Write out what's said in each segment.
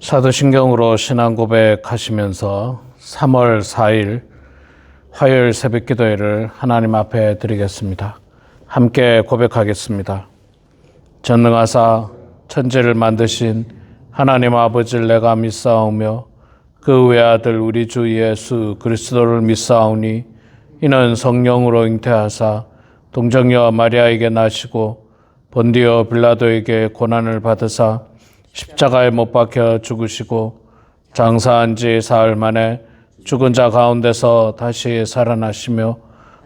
사도신경으로 신앙 고백하시면서 3월 4일 화요일 새벽 기도회를 하나님 앞에 드리겠습니다. 함께 고백하겠습니다. 전능하사 천지를 만드신 하나님 아버지를 내가 믿사오며 그 외아들 우리 주 예수 그리스도를 믿사오니 이는 성령으로 잉태하사 동정녀 마리아에게 나시고 본디오 빌라도에게 고난을 받으사 십자가에 못 박혀 죽으시고 장사한 지 사흘 만에 죽은 자 가운데서 다시 살아나시며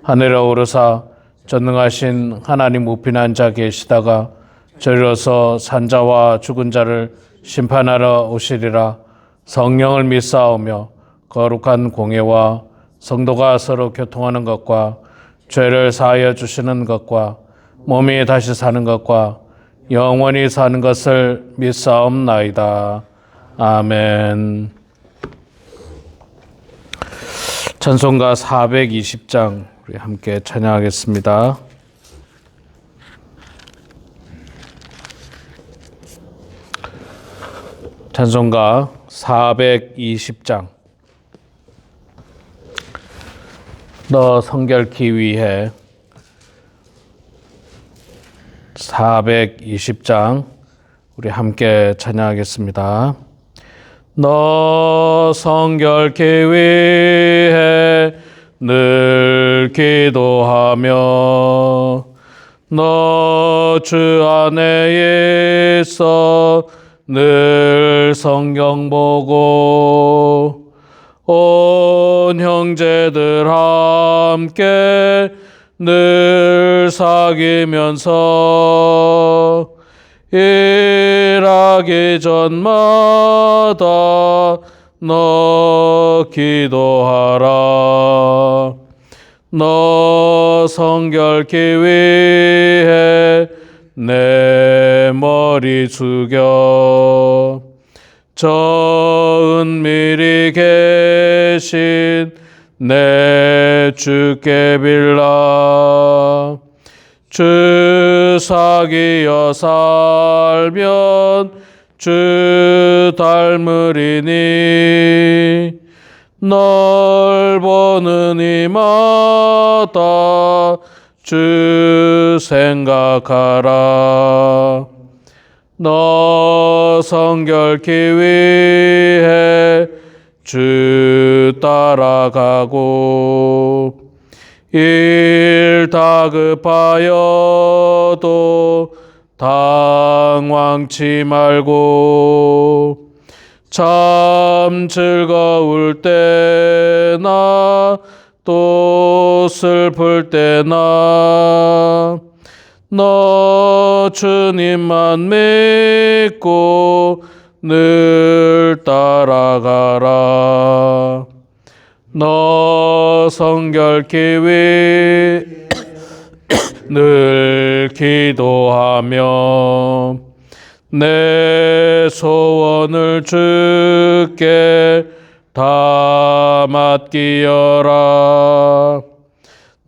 하늘에 오르사 전능하신 하나님 우편한 자 계시다가 저리로서 산자와 죽은 자를 심판하러 오시리라. 성령을 믿사오며 거룩한 공예와 성도가 서로 교통하는 것과 죄를 사하여 주시는 것과 몸이 다시 사는 것과 영원히 사는 것을 믿사옵나이다. 아멘. 찬송가 420장 우리 함께 찬양하겠습니다. 찬송가 420장. 너 성결케 위해 420장 우리 함께 찬양하겠습니다. 너 성결케 위해 늘 기도하며 너 주 안에 있어 늘 성경 보고 온 형제들 함께 늘 사귀면서 일하기 전마다 너 기도하라. 너 성결케 위해 내 머리 숙여 저 은밀히 계신 내 주께 빌라. 주 사귀어 살면 주 닮으리니 널 보는 이마다 주 생각하라. 너 성결케 위해 주 따라가고 일 다급하여도 당황치 말고 참 즐거울 때나 또 슬플 때나 너 주님만 믿고 늘 따라가라. 너 성결케 위해 늘 기도하며 내 소원을 주께 다 맡기어라.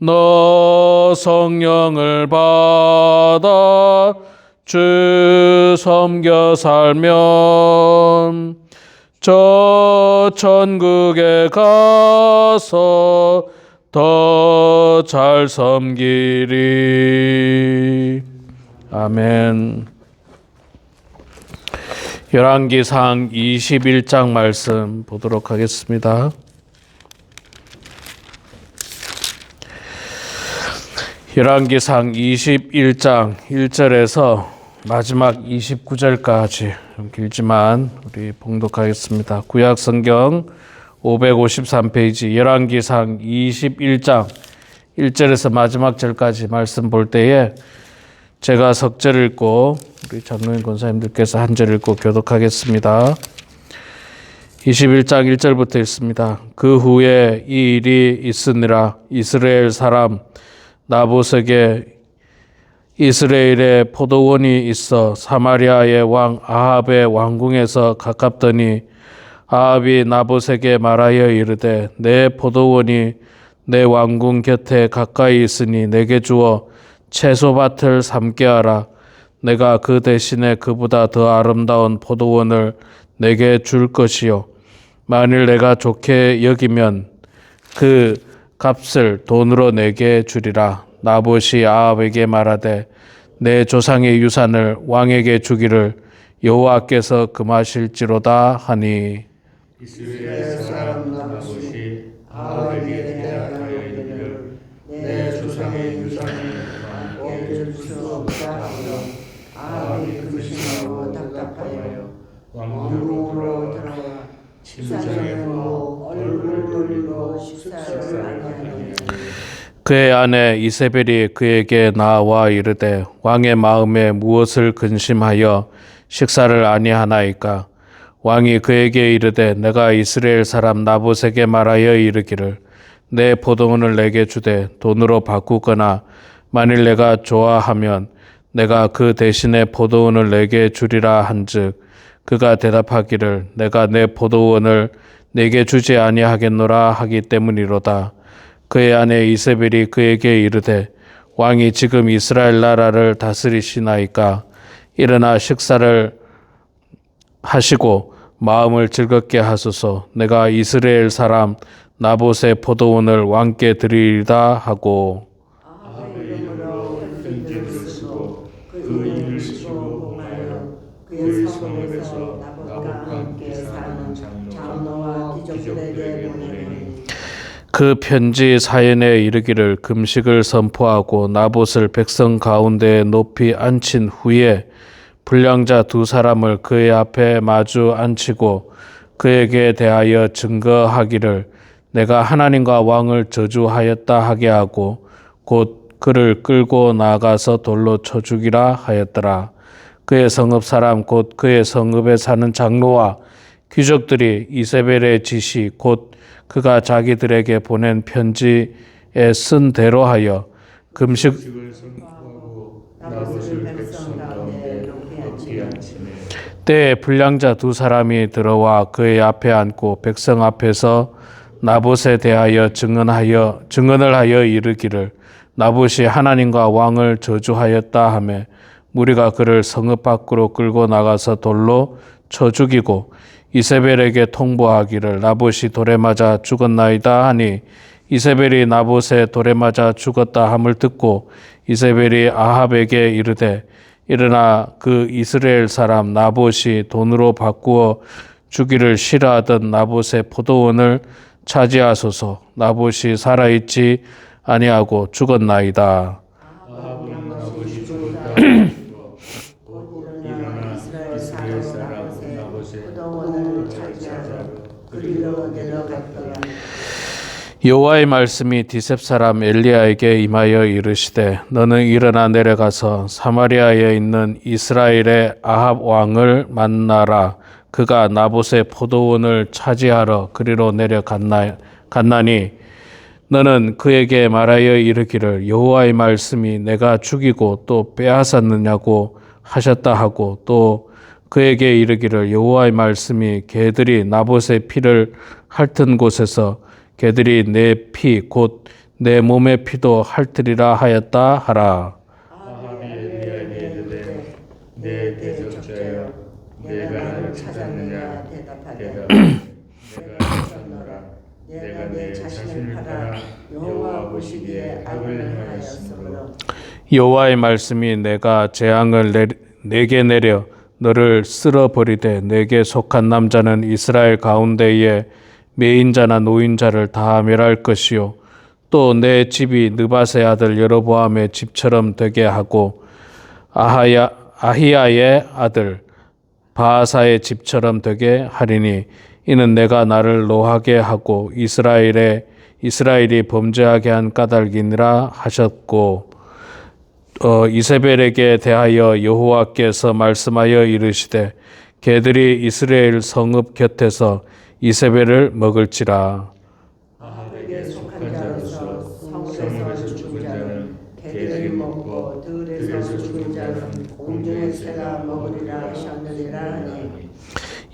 너 성령을 받아 주 섬겨 살면 저 천국에 가서 더 잘 섬기리. 아멘. 열왕기상 21장 말씀 보도록 하겠습니다. 열왕기상 21장 1절에서 마지막 29절까지 좀 길지만 우리 봉독하겠습니다. 구약성경 553페이지 열왕기상 21장 1절에서 마지막 절까지 말씀 볼 때에 제가 석절을 읽고 우리 장로님 권사님들께서 한 절 읽고 교독하겠습니다. 21장 1절부터 읽습니다. 그 후에 이 일이 있으니라. 이스라엘 사람 나봇에게 이스라엘에 포도원이 있어 사마리아의 왕 아합의 왕궁에서 가깝더니 아합이 나봇에게 말하여 이르되 내 포도원이 내 왕궁 곁에 가까이 있으니 내게 주어 채소밭을 삼게 하라. 내가 그 대신에 그보다 더 아름다운 포도원을 내게 줄 것이요 만일 내가 좋게 여기면 그 값을 돈으로 내게 주리라. 나봇이 아합에게 말하되 내 조상의 유산을 왕에게 주기를 여호와께서 금하실지로다 하니 이스라엘 사람 나봇이 아합에게 대하여 이르기를 내 조상의 유산을 왕께 줄 수 없다 하며 아합이 근심하고 답답하여 왕궁으로 들어가 침상에 누워 얼굴을 돌리고 식사를 아니하니 그의 아내 이세벨이 그에게 나와 이르되 왕의 마음에 무엇을 근심하여 식사를 아니하나이까. 왕이 그에게 이르되 내가 이스라엘 사람 나봇에게 말하여 이르기를 내 포도원을 내게 주되 돈으로 바꾸거나 만일 내가 좋아하면 내가 그 대신에 포도원을 내게 주리라 한즉 그가 대답하기를 내가 내 포도원을 내게 주지 아니하겠노라 하기 때문이로다. 그의 아내 이세벨이 그에게 이르되 왕이 지금 이스라엘 나라를 다스리시나이까. 일어나 식사를 하시고 마음을 즐겁게 하소서. 내가 이스라엘 사람 나봇의 포도원을 왕께 드리리다 하고 아합의 이름으로 편지를 쓰고 그 이름을 쓰고 봉하여 그의 성읍에서 나봇과 함께 사는 장로와 귀족들에게 보내니 그 편지 사연에 이르기를 금식을 선포하고 나봇을 백성 가운데에 높이 앉힌 후에 불량자 두 사람을 그의 앞에 마주 앉히고 그에게 대하여 증거하기를 내가 하나님과 왕을 저주하였다 하게 하고 곧 그를 끌고 나가서 돌로 쳐 죽이라 하였더라. 그의 성읍 사람 곧 그의 성읍에 사는 장로와 귀족들이 이세벨의 지시 곧 그가 자기들에게 보낸 편지에 쓴 대로 하여 금식을 선포하고 나봇을 백성 가운데 높이 앉히매 때에 불량자 두 사람이 들어와 그의 앞에 앉고 백성 앞에서 나봇에 대하여 증언을 하여 이르기를 나봇이 하나님과 왕을 저주하였다 하며 무리가 그를 성읍 밖으로 끌고 나가서 돌로 쳐 죽이고 이세벨에게 통보하기를 나봇이 돌에 맞아 죽었나이다 하니 이세벨이 나봇의 돌에 맞아 죽었다 함을 듣고 이세벨이 아합에게 이르되 일어나 그 이스라엘 사람 나봇이 돈으로 바꾸어 주기를 싫어하던 나봇의 포도원을 차지하소서. 나봇이 살아있지 아니하고 죽었나이다. 아합은 나봇이 죽었다 곧 일어나 이스라엘 사람 나봇의 포도원을 차지하여 그리로 내려갔더라. 여호와의 말씀이 디셉 사람 엘리야에게 임하여 이르시되 너는 일어나 내려가서 사마리아에 있는 이스라엘의 아합 왕을 만나라. 그가 나봇의 포도원을 차지하러 그리로 내려갔나니 너는 그에게 말하여 이르기를 여호와의 말씀이 내가 죽이고 또 빼앗았느냐고 하셨다 하고 또 그에게 이르기를 여호와의 말씀이 개들이 나봇의 피를 핥은 곳에서 개들이 내 피 곧 내 몸의 피도 핥으리라 하였다 하라. 아합이 엘리야에게 이르되 내 대적자여 내가 나를 찾았느냐 대답하되 내가 찾았노라 내가 내 자신을 팔아 여호와 보시기에 악을 행하였으므로 여호와의 말씀이 내가 재앙을 내게 내려 너를 쓸어버리되 내게 속한 남자는 이스라엘 가운데에 매인자나 노인자를 다 멸할 것이요 또 내 집이 느밧의 아들 여로보암의 집처럼 되게 하고 아히야의 아들 바하사의 집처럼 되게 하리니 이는 내가 나를 노하게 하고 이스라엘이 범죄하게 한 까닭이니라 하셨고 이세벨에게 대하여 여호와께서 말씀하여 이르시되 개들이 이스라엘 성읍 곁에서 이세벨을 먹을지라. 아합에게 속한 자로서 성에서 죽은 자는 개들이 먹고 들에서 죽은 자는 공중의 새가 먹으리라 하셨느니라 하니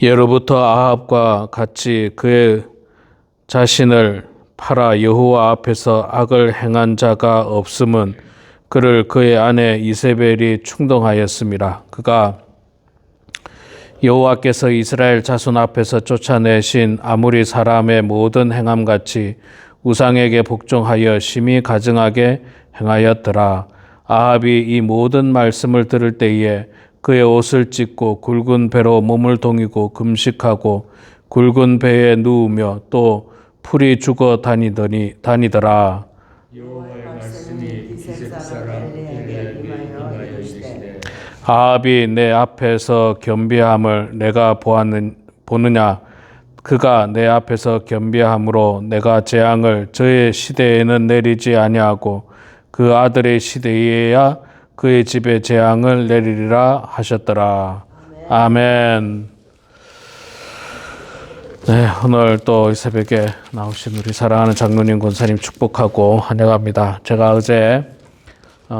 예로부터 아합과 같이 그의 자신을 팔아 여호와 앞에서 악을 행한 자가 없음은 그를 그의 아내 이세벨이 충동하였습니다. 그가 여호와께서 이스라엘 자손 앞에서 쫓아내신 아무리 사람의 모든 행함같이 우상에게 복종하여 심히 가증하게 행하였더라. 아합이 이 모든 말씀을 들을 때에 그의 옷을 찢고 굵은 배로 몸을 동이고 금식하고 굵은 배에 누우며 또 풀이 죽어 다니더라. 여호와의 말씀이 기색 사람 엘리야에게 임하여 이르시되 아합이 내 앞에서 겸비함을 내가 보느냐? 그가 내 앞에서 겸비함으로 내가 재앙을 저의 시대에는 내리지 아니하고 그 아들의 시대에야 그의 집에 재앙을 내리리라 하셨더라. 아멘. 네, 오늘 또 이 새벽에 나오신 우리 사랑하는 장로님, 권사님 축복하고 환영합니다. 제가 어제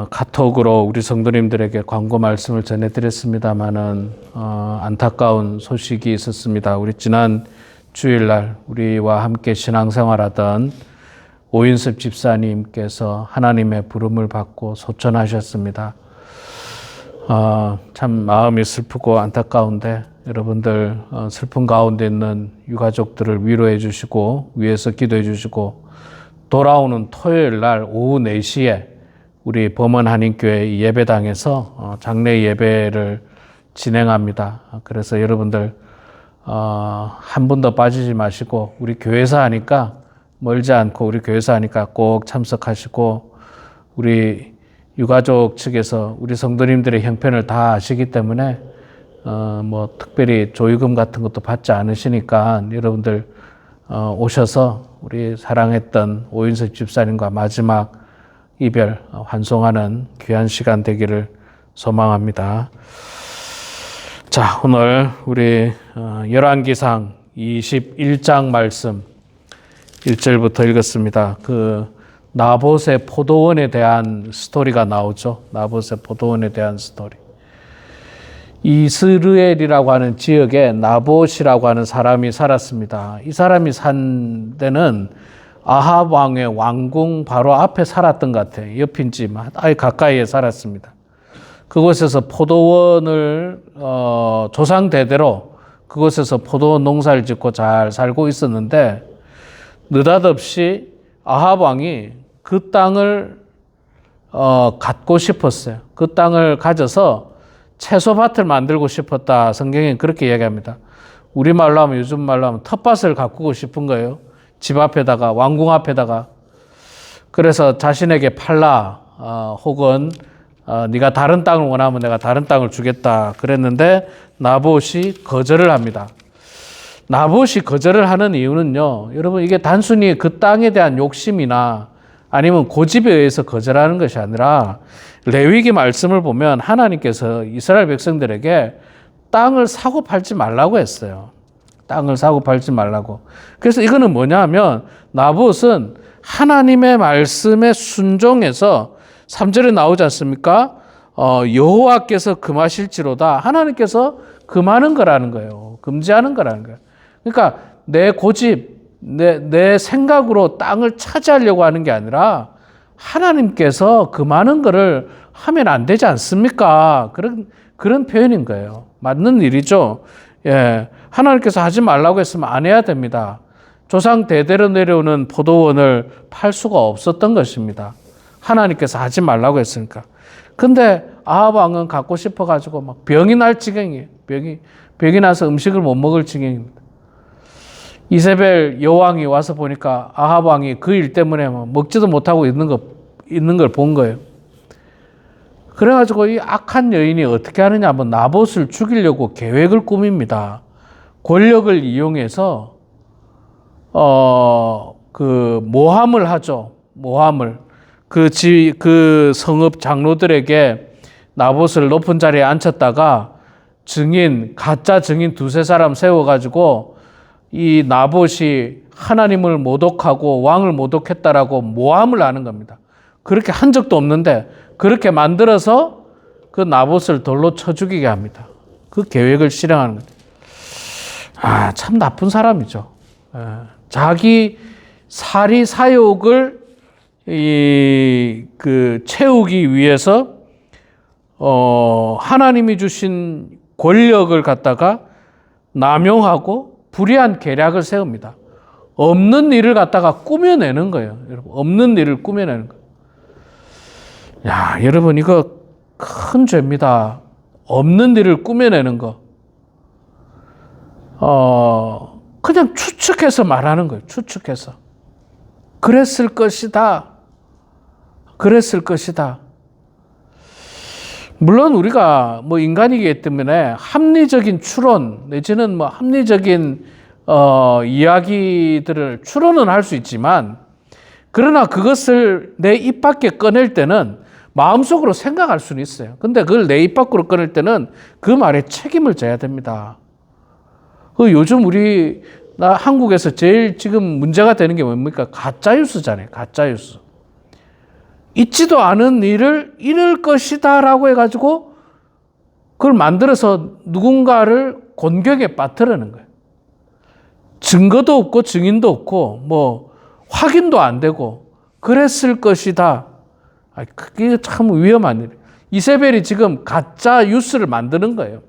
카톡으로 우리 성도님들에게 광고 말씀을 전해드렸습니다마는 안타까운 소식이 있었습니다. 우리 지난 주일날 우리와 함께 신앙생활하던 오인섭 집사님께서 하나님의 부름을 받고 소천하셨습니다. 참 마음이 슬프고 안타까운데 여러분들 슬픈 가운데 있는 유가족들을 위로해 주시고 위에서 기도해 주시고 돌아오는 토요일 날 오후 4시에 우리 범원 한인교회 예배당에서 장례 예배를 진행합니다. 그래서 여러분들 한 분도 빠지지 마시고 우리 교회에서 하니까 멀지 않고 우리 교회에서 하니까 꼭 참석하시고 우리 유가족 측에서 우리 성도님들의 형편을 다 아시기 때문에 뭐 특별히 조의금 같은 것도 받지 않으시니까 여러분들 오셔서 우리 사랑했던 오인석 집사님과 마지막 이별 환송하는 귀한 시간 되기를 소망합니다. 자, 오늘 우리 열왕기상 21장 말씀 1절부터 읽었습니다. 그 나봇의 포도원에 대한 스토리가 나오죠. 나봇의 포도원에 대한 스토리. 이스라엘이라고 하는 지역에 나봇이라고 하는 사람이 살았습니다. 이 사람이 산 데는 아합 왕의 왕궁 바로 앞에 살았던 것 같아요. 옆인지 아예 가까이에 살았습니다. 그곳에서 포도원을 조상 대대로 그곳에서 포도원 농사를 짓고 잘 살고 있었는데 느닷없이 아합 왕이 그 땅을 갖고 싶었어요. 그 땅을 가져서 채소밭을 만들고 싶었다. 성경에 그렇게 이야기합니다. 우리말로 하면 요즘 말로 하면 텃밭을 가꾸고 싶은 거예요. 집 앞에다가 왕궁 앞에다가. 그래서 자신에게 팔라 혹은 네가 다른 땅을 원하면 내가 다른 땅을 주겠다 그랬는데 나봇이 거절을 합니다. 나봇이 거절을 하는 이유는요. 여러분 이게 단순히 그 땅에 대한 욕심이나 아니면 고집에 의해서 거절하는 것이 아니라 레위기 말씀을 보면 하나님께서 이스라엘 백성들에게 땅을 사고 팔지 말라고 했어요. 땅을 사고 팔지 말라고. 그래서 이거는 뭐냐 하면 나봇은 하나님의 말씀에 순종해서 3절에 나오지 않습니까? 여호와께서 금하실지로다. 하나님께서 금하는 거라는 거예요. 금지하는 거라는 거예요. 그러니까 내 고집, 내 생각으로 땅을 차지하려고 하는 게 아니라 하나님께서 금하는 거를 하면 안 되지 않습니까? 그런 표현인 거예요. 맞는 일이죠. 예. 하나님께서 하지 말라고 했으면 안 해야 됩니다. 조상 대대로 내려오는 포도원을 팔 수가 없었던 것입니다. 하나님께서 하지 말라고 했으니까. 근데 아합 왕은 갖고 싶어가지고 막 병이 날 지경이에요. 병이 나서 음식을 못 먹을 지경입니다. 이세벨 여왕이 와서 보니까 아합 왕이 그 일 때문에 먹지도 못하고 있는 걸 본 거예요. 그래가지고 이 악한 여인이 어떻게 하느냐 하면 나봇을 죽이려고 계획을 꾸밉니다. 권력을 이용해서 그 모함을 하죠. 모함을 그 성읍 장로들에게 나봇을 높은 자리에 앉혔다가 가짜 증인 2-3사람 세워가지고 이 나봇이 하나님을 모독하고 왕을 모독했다라고 모함을 하는 겁니다. 그렇게 한 적도 없는데 그렇게 만들어서 그 나봇을 돌로 쳐 죽이게 합니다. 그 계획을 실행하는 거죠. 참 나쁜 사람이죠. 자기 사리 사욕을 채우기 위해서 하나님이 주신 권력을 갖다가 남용하고 불의한 계략을 세웁니다. 없는 일을 갖다가 꾸며내는 거예요. 여러분, 없는 일을 꾸며내는 거예요. 야, 여러분, 이거 큰 죄입니다. 없는 일을 꾸며내는 거. 그냥 추측해서 말하는 거예요. 추측해서. 그랬을 것이다. 그랬을 것이다. 물론 우리가 뭐 인간이기 때문에 합리적인 추론 내지는 뭐 합리적인 이야기들을 추론은 할 수 있지만, 그러나 그것을 내 입 밖에 꺼낼 때는 마음속으로 생각할 수는 있어요. 근데 그걸 내 입 밖으로 꺼낼 때는 그 말에 책임을 져야 됩니다. 요즘 한국에서 제일 지금 문제가 되는 게 뭡니까? 가짜뉴스잖아요. 가짜뉴스. 있지도 않은 일을 이럴 것이다 라고 해가지고 그걸 만들어서 누군가를 곤경에 빠뜨리는 거예요. 증거도 없고 증인도 없고 뭐 확인도 안 되고 그랬을 것이다. 그게 참 위험한 일이에요. 이세벨이 지금 가짜 뉴스를 만드는 거예요.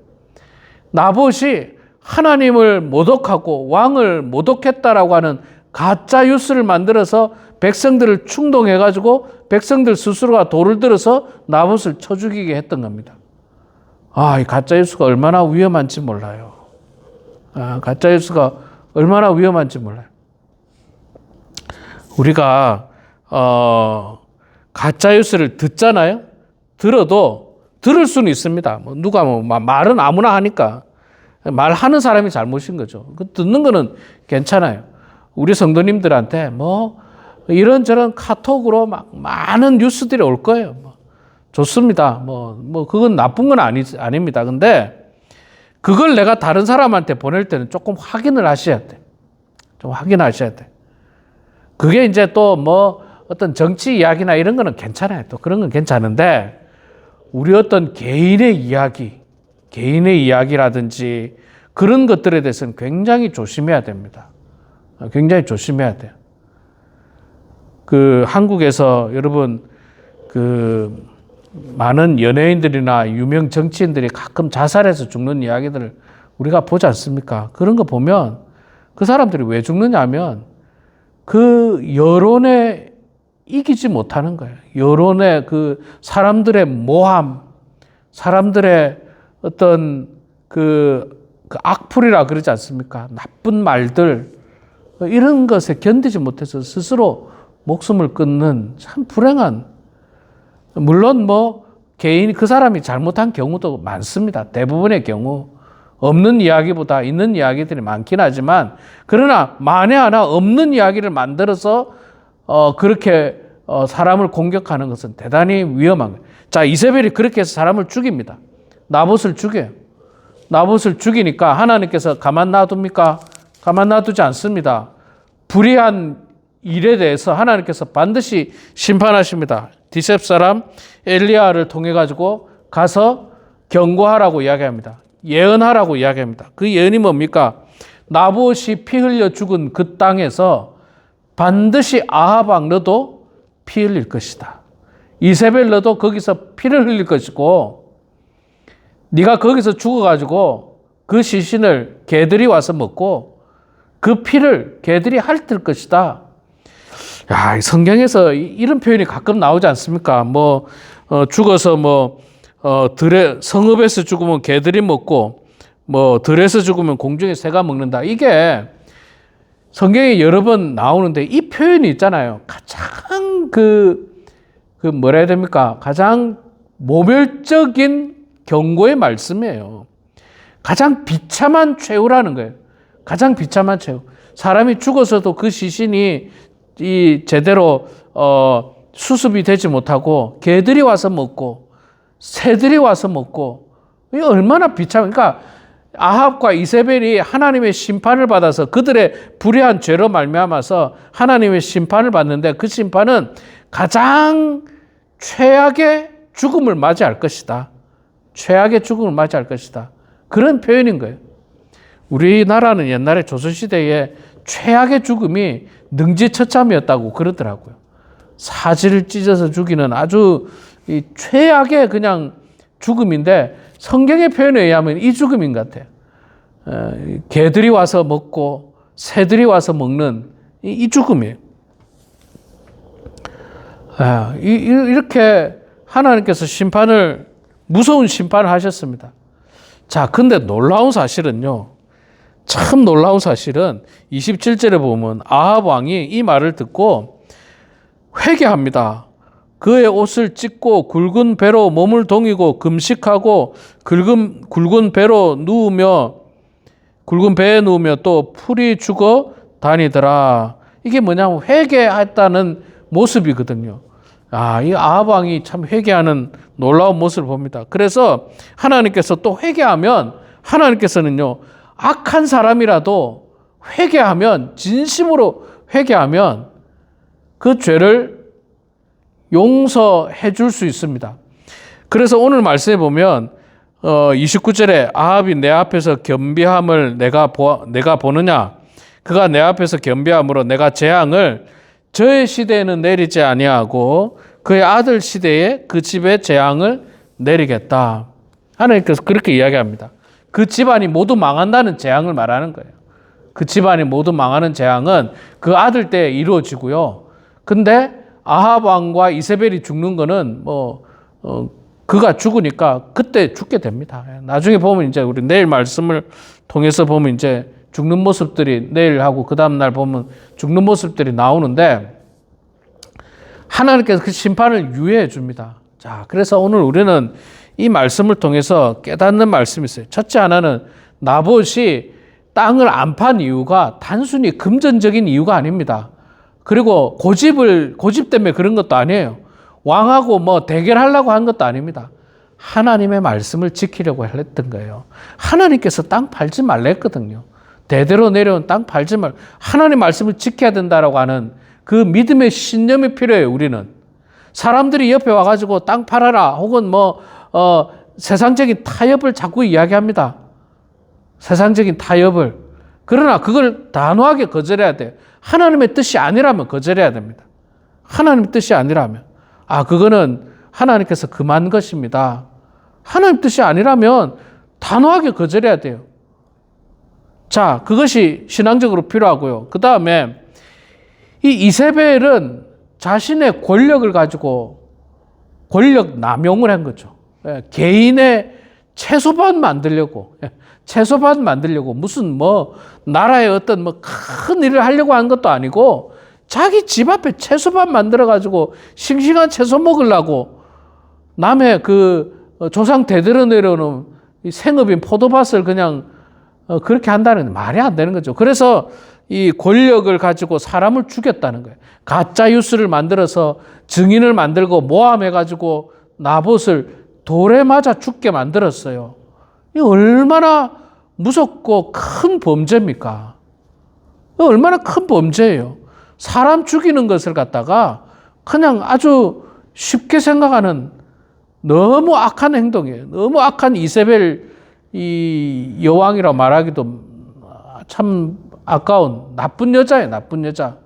나봇이 하나님을 모독하고 왕을 모독했다라고 하는 가짜 뉴스를 만들어서 백성들을 충동해가지고 백성들 스스로가 돌을 들어서 나봇을 쳐 죽이게 했던 겁니다. 이 가짜 뉴스가 얼마나 위험한지 몰라요. 가짜 뉴스가 얼마나 위험한지 몰라요. 우리가 가짜 뉴스를 듣잖아요. 들어도 들을 수는 있습니다. 누가 말은 아무나 하니까 말하는 사람이 잘못인 거죠. 듣는 거는 괜찮아요. 우리 성도님들한테 이런저런 카톡으로 많은 뉴스들이 올 거예요. 좋습니다. 그건 나쁜 건 아닙니다. 근데 그걸 내가 다른 사람한테 보낼 때는 조금 확인을 하셔야 돼. 좀 확인하셔야 돼. 그게 이제 또 어떤 정치 이야기나 이런 거는 괜찮아요. 또 그런 건 괜찮은데, 우리 어떤 개인의 이야기라든지 그런 것들에 대해서는 굉장히 조심해야 됩니다. 굉장히 조심해야 돼요. 한국에서 여러분, 많은 연예인들이나 유명 정치인들이 가끔 자살해서 죽는 이야기들을 우리가 보지 않습니까? 그런 거 보면 그 사람들이 왜 죽느냐 하면 그 여론에 이기지 못하는 거예요. 여론의 사람들의 모함, 사람들의 어떤 악플이라 그러지 않습니까? 나쁜 말들, 이런 것에 견디지 못해서 스스로 목숨을 끊는 참 불행한, 물론 개인 그 사람이 잘못한 경우도 많습니다. 대부분의 경우. 없는 이야기보다 있는 이야기들이 많긴 하지만, 그러나 만에 하나 없는 이야기를 만들어서 그렇게 사람을 공격하는 것은 대단히 위험한 거예요. 자, 이세벨이 그렇게 해서 사람을 죽입니다. 나봇을 죽여요. 나봇을 죽이니까 하나님께서 가만 놔둡니까? 가만 놔두지 않습니다. 불의한 일에 대해서 하나님께서 반드시 심판하십니다. 디셉 사람 엘리야를 통해 가지고 가서 경고하라고 이야기합니다. 예언하라고 이야기합니다. 그 예언이 뭡니까? 나봇이 피 흘려 죽은 그 땅에서 반드시 아합 왕 너도 피 흘릴 것이다. 이세벨 너도 거기서 피를 흘릴 것이고, 네가 거기서 죽어가지고 그 시신을 개들이 와서 먹고 그 피를 개들이 핥을 것이다. 야, 성경에서 이런 표현이 가끔 나오지 않습니까? 죽어서 성읍에서 죽으면 개들이 먹고 들에서 죽으면 공중에 새가 먹는다. 이게 성경에 여러 번 나오는데 이 표현이 있잖아요. 가장 뭐라 해야 됩니까? 가장 모멸적인 경고의 말씀이에요. 가장 비참한 최후라는 거예요. 가장 비참한 최후. 사람이 죽어서도 그 시신이 제대로 수습이 되지 못하고 개들이 와서 먹고 새들이 와서 먹고, 이게 얼마나 비참합니까? 아합과 이세벨이 하나님의 심판을 받아서 그들의 불의한 죄로 말미암아서 하나님의 심판을 받는데, 그 심판은 가장 최악의 죽음을 맞이할 것이다. 최악의 죽음을 맞이할 것이다. 그런 표현인 거예요. 우리나라는 옛날에 조선시대에 최악의 죽음이 능지처참이었다고 그러더라고요. 사지를 찢어서 죽이는 아주 이 최악의 그냥 죽음인데 성경의 표현에 의하면 이 죽음인 것 같아요. 개들이 와서 먹고 새들이 와서 먹는 이 죽음이에요. 이렇게 하나님께서 무서운 심판을 하셨습니다. 자, 근데 놀라운 사실은요. 참 놀라운 사실은 27절에 보면 아합 왕이 이 말을 듣고 회개합니다. 그의 옷을 찢고 굵은 배로 몸을 동이고 금식하고 굵은 배에 누우며 또 풀이 죽어 다니더라. 이게 뭐냐면 회개했다는 모습이거든요. 이 아합 왕이 참 회개하는 놀라운 모습을 봅니다. 그래서 하나님께서 또 회개하면 하나님께서는요, 악한 사람이라도 회개하면, 진심으로 회개하면 그 죄를 용서해 줄 수 있습니다. 그래서 오늘 말씀에 보면 29절에 아합이 내 앞에서 겸비함을 내가 보느냐, 그가 내 앞에서 겸비함으로 내가 재앙을 저의 시대에는 내리지 아니하고 그의 아들 시대에 그 집에 재앙을 내리겠다. 하나님께서 그렇게 이야기합니다. 그 집안이 모두 망한다는 재앙을 말하는 거예요. 그 집안이 모두 망하는 재앙은 그 아들 때에 이루어지고요. 근데 아합 왕과 이세벨이 죽는 거는 그가 죽으니까 그때 죽게 됩니다. 나중에 보면 이제 우리 내일 말씀을 통해서 보면 이제 죽는 모습들이 내일 하고 그 다음 날 보면 죽는 모습들이 나오는데 하나님께서 그 심판을 유예해 줍니다. 자, 그래서 오늘 우리는 이 말씀을 통해서 깨닫는 말씀이 있어요. 첫째 하나는 나봇이 땅을 안 판 이유가 단순히 금전적인 이유가 아닙니다. 그리고 고집 때문에 그런 것도 아니에요. 왕하고 대결하려고 한 것도 아닙니다. 하나님의 말씀을 지키려고 했던 거예요. 하나님께서 땅 팔지 말라 했거든요. 대대로 내려온 땅 팔지 말고 하나님 말씀을 지켜야 된다라고 하는 그 믿음의 신념이 필요해요. 우리는 사람들이 옆에 와가지고 땅 팔아라 혹은 세상적인 타협을 자꾸 이야기합니다. 세상적인 타협을. 그러나 그걸 단호하게 거절해야 돼요. 하나님의 뜻이 아니라면 거절해야 됩니다. 하나님의 뜻이 아니라면 그거는 하나님께서 금한 것입니다. 하나님 뜻이 아니라면 단호하게 거절해야 돼요. 자, 그것이 신앙적으로 필요하고요. 그 다음에 이 이세벨은 자신의 권력을 가지고 권력 남용을 한 거죠. 개인의 채소밭 만들려고 무슨 나라의 어떤 큰 일을 하려고 한 것도 아니고 자기 집 앞에 채소밭 만들어 가지고 싱싱한 채소 먹으려고 남의 그 조상 대대로 내려오는 생업인 포도밭을 그냥 그렇게 한다는 게 말이 안 되는 거죠. 그래서 이 권력을 가지고 사람을 죽였다는 거예요. 가짜 뉴스를 만들어서 증인을 만들고 모함해가지고 나봇을 돌에 맞아 죽게 만들었어요. 이 얼마나 무섭고 큰 범죄입니까? 얼마나 큰 범죄예요. 사람 죽이는 것을 갖다가 그냥 아주 쉽게 생각하는 너무 악한 행동이에요. 너무 악한 이세벨 이 여왕이라고 말하기도 참 아까운 나쁜 여자예요. 나쁜 여자.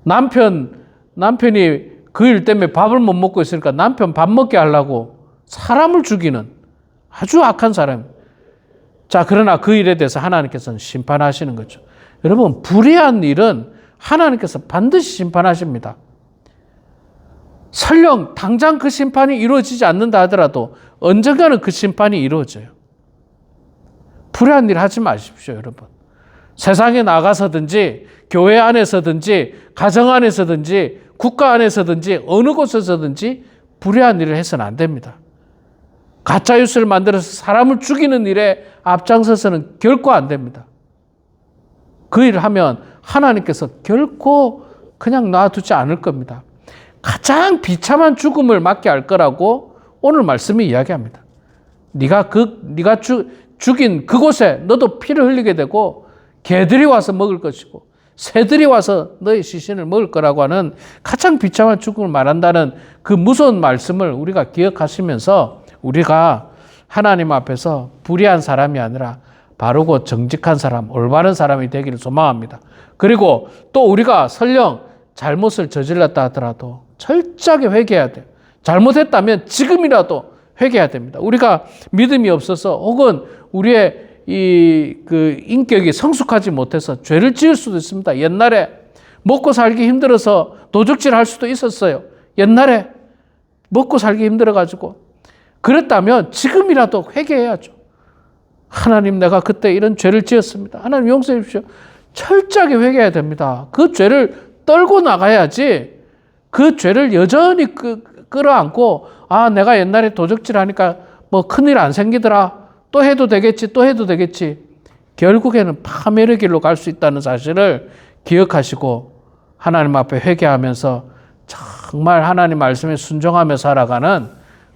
남편이 그 일 때문에 밥을 못 먹고 있으니까 남편 밥 먹게 하려고 사람을 죽이는 아주 악한 사람. 자, 그러나 그 일에 대해서 하나님께서는 심판하시는 거죠. 여러분, 불의한 일은 하나님께서 반드시 심판하십니다. 설령 당장 그 심판이 이루어지지 않는다 하더라도 언젠가는 그 심판이 이루어져요. 불의한 일 하지 마십시오, 여러분. 세상에 나가서든지 교회 안에서든지 가정 안에서든지 국가 안에서든지 어느 곳에서든지 불의한 일을 해서는 안 됩니다. 가짜 뉴스를 만들어서 사람을 죽이는 일에 앞장서서는 결코 안 됩니다. 그 일을 하면 하나님께서 결코 그냥 놔두지 않을 겁니다. 가장 비참한 죽음을 맞게 할 거라고 오늘 말씀이 이야기합니다. 네가 죽인 그곳에 너도 피를 흘리게 되고 개들이 와서 먹을 것이고 새들이 와서 너의 시신을 먹을 거라고 하는 가장 비참한 죽음을 말한다는 그 무서운 말씀을 우리가 기억하시면서 우리가 하나님 앞에서 불의한 사람이 아니라 바르고 정직한 사람, 올바른 사람이 되기를 소망합니다. 그리고 또 우리가 설령 잘못을 저질렀다 하더라도 철저하게 회개해야 돼요. 잘못했다면 지금이라도 회개해야 됩니다. 우리가 믿음이 없어서 혹은 우리의 그 인격이 성숙하지 못해서 죄를 지을 수도 있습니다. 옛날에 먹고 살기 힘들어서 도적질 할 수도 있었어요. 옛날에 먹고 살기 힘들어가지고. 그랬다면 지금이라도 회개해야죠. 하나님, 내가 그때 이런 죄를 지었습니다. 하나님 용서해 주십시오. 철저하게 회개해야 됩니다. 그 죄를 떨고 나가야지 그 죄를 여전히 끌어안고 내가 옛날에 도적질하니까 뭐 큰일 안 생기더라. 또 해도 되겠지. 또 해도 되겠지. 결국에는 파멸의 길로 갈 수 있다는 사실을 기억하시고 하나님 앞에 회개하면서 정말 하나님 말씀에 순종하며 살아가는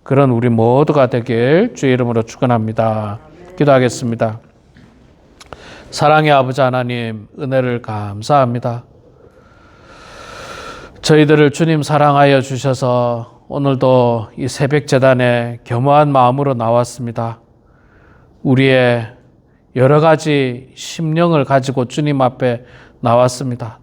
그런 우리 모두가 되길 주의 이름으로 축원합니다. 기도하겠습니다. 사랑의 아버지 하나님, 은혜를 감사합니다. 저희들을 주님 사랑하여 주셔서 오늘도 이 새벽 제단에 겸허한 마음으로 나왔습니다. 우리의 여러 가지 심령을 가지고 주님 앞에 나왔습니다.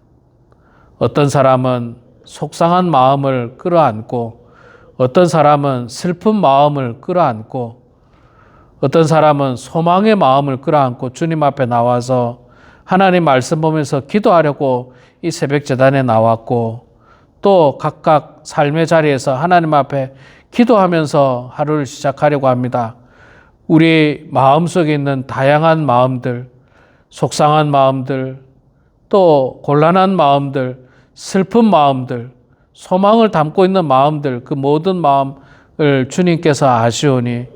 어떤 사람은 속상한 마음을 끌어안고, 어떤 사람은 슬픈 마음을 끌어안고, 어떤 사람은 소망의 마음을 끌어안고 주님 앞에 나와서 하나님 말씀 보면서 기도하려고 이 새벽 제단에 나왔고, 또 각각 삶의 자리에서 하나님 앞에 기도하면서 하루를 시작하려고 합니다. 우리 마음속에 있는 다양한 마음들, 속상한 마음들, 또 곤란한 마음들, 슬픈 마음들, 소망을 담고 있는 마음들, 그 모든 마음을 주님께서 아시오니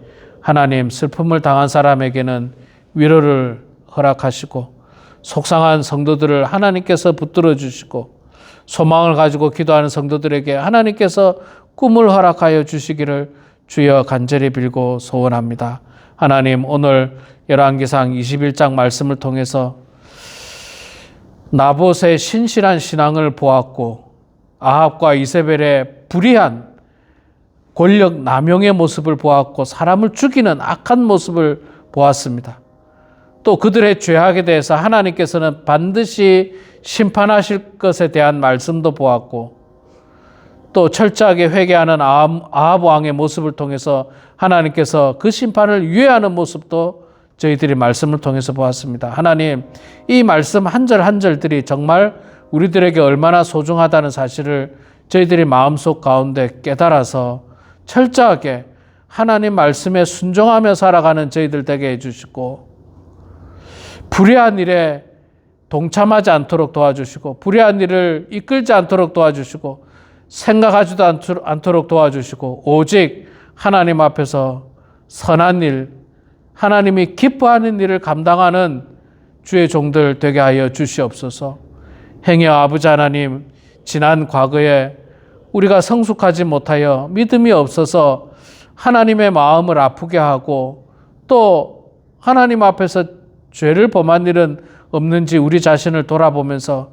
하나님, 슬픔을 당한 사람에게는 위로를 허락하시고 속상한 성도들을 하나님께서 붙들어 주시고 소망을 가지고 기도하는 성도들에게 하나님께서 꿈을 허락하여 주시기를 주여 간절히 빌고 소원합니다. 하나님, 오늘 열왕기상 21장 말씀을 통해서 나봇의 신실한 신앙을 보았고 아합과 이세벨의 불의한 권력 남용의 모습을 보았고 사람을 죽이는 악한 모습을 보았습니다. 또 그들의 죄악에 대해서 하나님께서는 반드시 심판하실 것에 대한 말씀도 보았고, 또 철저하게 회개하는 아합 왕의 모습을 통해서 하나님께서 그 심판을 유예하는 모습도 저희들이 말씀을 통해서 보았습니다. 하나님, 이 말씀 한 절 한 절들이 정말 우리들에게 얼마나 소중하다는 사실을 저희들이 마음속 가운데 깨달아서 철저하게 하나님 말씀에 순종하며 살아가는 저희들 되게 해주시고, 불의한 일에 동참하지 않도록 도와주시고, 불의한 일을 이끌지 않도록 도와주시고, 생각하지도 않도록 도와주시고, 오직 하나님 앞에서 선한 일, 하나님이 기뻐하는 일을 감당하는 주의 종들 되게 하여 주시옵소서. 행여 아버지 하나님, 지난 과거에 우리가 성숙하지 못하여 믿음이 없어서 하나님의 마음을 아프게 하고 또 하나님 앞에서 죄를 범한 일은 없는지 우리 자신을 돌아보면서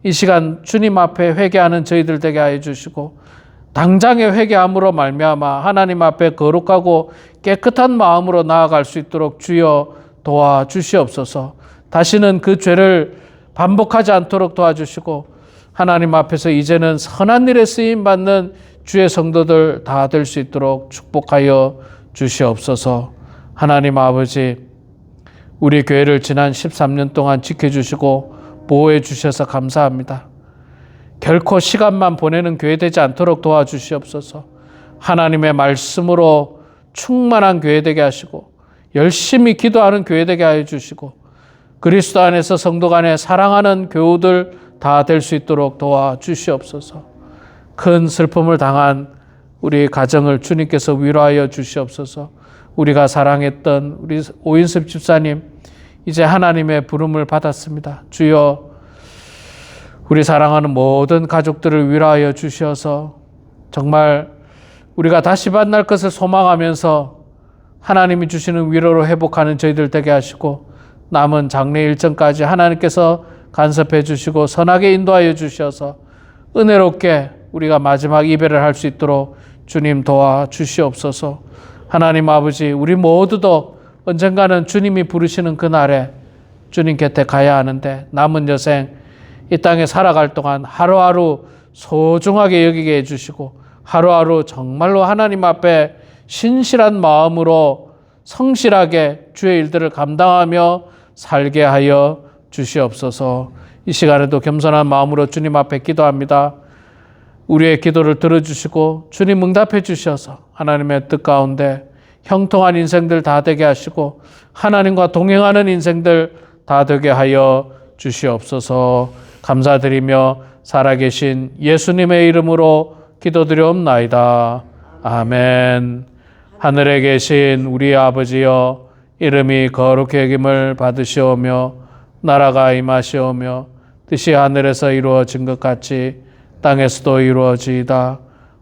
이 시간 주님 앞에 회개하는 저희들 되게 하여 주시고, 당장의 회개함으로 말미암아 하나님 앞에 거룩하고 깨끗한 마음으로 나아갈 수 있도록 주여 도와주시옵소서. 다시는 그 죄를 반복하지 않도록 도와주시고, 하나님 앞에서 이제는 선한 일에 쓰임받는 주의 성도들 다 될 수 있도록 축복하여 주시옵소서. 하나님 아버지, 우리 교회를 지난 13년 동안 지켜주시고 보호해 주셔서 감사합니다. 결코 시간만 보내는 교회 되지 않도록 도와주시옵소서. 하나님의 말씀으로 충만한 교회 되게 하시고 열심히 기도하는 교회 되게 하여 주시고 그리스도 안에서 성도 간에 사랑하는 교우들 다 될 수 있도록 도와주시옵소서. 큰 슬픔을 당한 우리 가정을 주님께서 위로하여 주시옵소서. 우리가 사랑했던 우리 오인섭 집사님 이제 하나님의 부름을 받았습니다. 주여, 우리 사랑하는 모든 가족들을 위로하여 주셔서 정말 우리가 다시 만날 것을 소망하면서 하나님이 주시는 위로로 회복하는 저희들 되게 하시고 남은 장래 일정까지 하나님께서 간섭해 주시고 선하게 인도하여 주셔서 은혜롭게 우리가 마지막 이별을 할 수 있도록 주님 도와주시옵소서. 하나님 아버지, 우리 모두도 언젠가는 주님이 부르시는 그날에 주님 곁에 가야 하는데 남은 여생 이 땅에 살아갈 동안 하루하루 소중하게 여기게 해주시고 하루하루 정말로 하나님 앞에 신실한 마음으로 성실하게 주의 일들을 감당하며 살게 하여 주시옵소서. 이 시간에도 겸손한 마음으로 주님 앞에 기도합니다. 우리의 기도를 들어주시고 주님 응답해 주셔서 하나님의 뜻 가운데 형통한 인생들 다 되게 하시고 하나님과 동행하는 인생들 다 되게 하여 주시옵소서. 감사드리며 살아계신 예수님의 이름으로 기도드리옵나이다. 아멘. 하늘에 계신 우리 아버지여, 이름이 거룩히 여김을 받으시오며 나라가 임하시오며 뜻이 하늘에서 이루어진 것 같이 땅에서도 이루어지이다.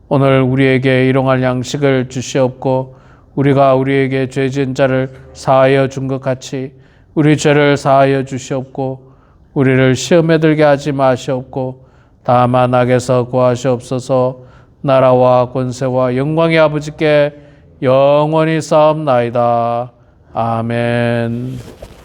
오늘 우리에게 일용할 양식을 주시옵고 우리가 우리에게 죄 지은 자를 사하여 준 것 같이 우리 죄를 사하여 주시옵고 우리를 시험에 들게 하지 마시옵고 다만 악에서 구하시옵소서. 나라와 권세와 영광의 아버지께 영원히 싸움나이다. 아멘.